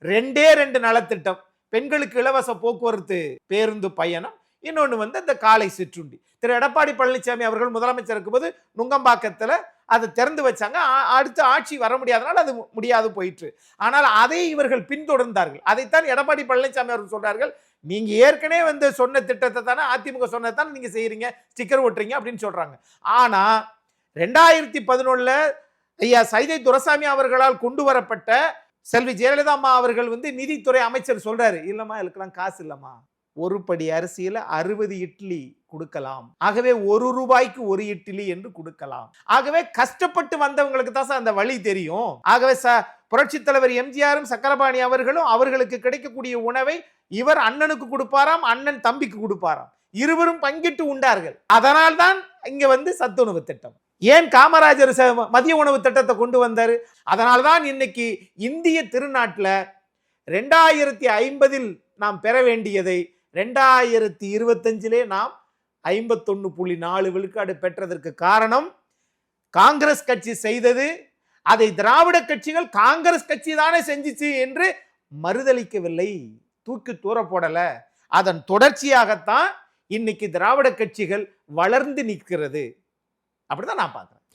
ரெண்டே 2 நலத்திட்டம். பெண்களுக்கு இலவச போக்குவரத்து பேருந்து பயணம், இன்னொன்னு வந்து இந்த காலை சிற்றுண்டி. திரு எடப்பாடி பழனிசாமி அவர்கள் முதலமைச்சர் இருக்கும்போது நுங்கம்பாக்கத்துல அதை திறந்து வச்சாங்க. அடுத்த ஆட்சி வர முடியாதனால அது முடியாது போயிற்று. ஆனால் அதை இவர்கள் பின்தொடர்ந்தார்கள். அதைத்தான் எடப்பாடி பழனிசாமி அவர்கள் சொல்றார்கள், நீங்க ஏற்கனவே வந்து சொன்ன திட்டத்தை தானே அதிமுக சொன்னதானே நீங்க செய்யறீங்க, ஸ்டிக்கர் ஒட்டுறீங்க அப்படின்னு சொல்றாங்க. ஆனா 2011 ஐயா சைதை துரைசாமி அவர்களால் கொண்டு வரப்பட்ட செல்வி ஜெயலலிதா அம்மா அவர்கள் வந்து நிதித்துறை அமைச்சர் சொல்றாரு, இல்லம்மா இதுக்கெல்லாம் காசு இல்லம்மா, ஒரு படி அரிசியில 60 இட்லி கொடுக்கலாம், ஆகவே 1 ரூபாய்க்கு 1 இட்லி என்று கொடுக்கலாம். ஆகவே கஷ்டப்பட்டு வந்தவங்களுக்கு தான் அந்த வழி தெரியும். ஆகவே புரட்சி தலைவர் எம்ஜிஆரும் சக்கரபாணி அவர்களும் அவர்களுக்கு கிடைக்கக்கூடிய உணவை இவர் அண்ணனுக்கு கொடுப்பாராம், அண்ணன் தம்பிக்கு கொடுப்பாராம், இருவரும் பங்கிட்டு உண்டார்கள். அதனால் தான் இங்க வந்து சத்துணவு திட்டம். ஏன் காமராஜர் மதிய உணவு திட்டத்தை கொண்டு வந்தாரு? அதனால்தான் இன்னைக்கு இந்திய திருநாட்டில் 2050 நாம் பெற வேண்டியதை 2025 நாம் 51.4 விழுக்காடு பெற்றதற்கு காரணம் காங்கிரஸ் கட்சி செய்தது. அதை திராவிட கட்சிகள் காங்கிரஸ் கட்சி தானே செஞ்சிச்சு என்று மறுதளிக்கவில்லை, தூக்கி தூர போடல. அதன் தொடர்ச்சியாகத்தான் இன்னைக்கு திராவிட கட்சிகள் வளர்ந்து நிற்கிறது. அப்படிதான் நான் பார்க்கிறேன்.